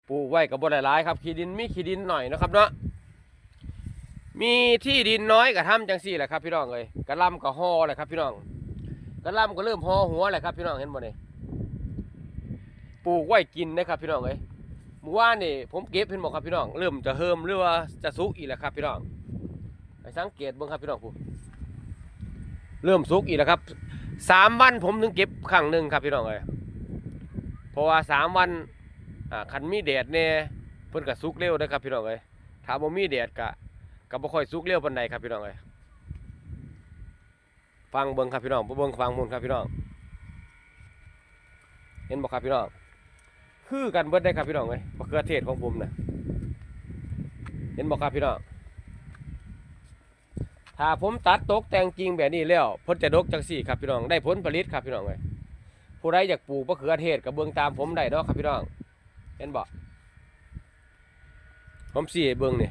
ปลูกไว้กับบ่ได้หลายครับขี้ดินมีขี้ดินหน่อยนะครับเนาะมีที่ดินน้อยก็ทำจังซี่แหละครับพี่น้องเอ้ยกระลำก็ห่อแหละครับพี่น้องกระลำก็เริ่มห่อหัวแหละครับพี่น้องเห็นบ่นี่ปลูกไว้กินนะครับพี่น้องเอ้ยเมื่อวานนี่ผมเก็บเห็นบ่ครับพี่น้องเริ่มจะเฮิมหรือว่าจะสุกอีกแล้วครับพี่น้องไปสังเกตเบิ่งครับพี่น้องผู้เริ่มสุกอีกแล้วครับ3 วันผมถึงเก็บครั้งหนึ่งครับพี่น้องเอ้ยเพราะว่า3 วันคันมีแดดเนี่ยเพิ่นก็สุกเร็วนะครับพี่น้องเอ้ยถ้าบ่มีแดดก็บ่ค่อยสุกเร็วปานใดครับพี่น้องเอ้ยฟังเบิ่งครับพี่น้องเบิ่งฟังมูลครับพี่น้องเห็นบ่ครับพี่น้องคือกันเบิดได้ครับพี่น้องเอ้ยมะเขือเทศของผมน่ะเห็นบ่ครับพี่น้องถ้าผมตัดตกแต่งจริงแบบนี้แล้วเพิ่นจะดกจังซี่ครับพี่น้องได้ผลผลิตครับพี่น้องเอ้ยผู้ใดอยากปลูกมะเขือเทศก็เบิ่งตามผมได้เนาะครับพี่น้องเห็นบ่ผมสิให้เบิ่งนี่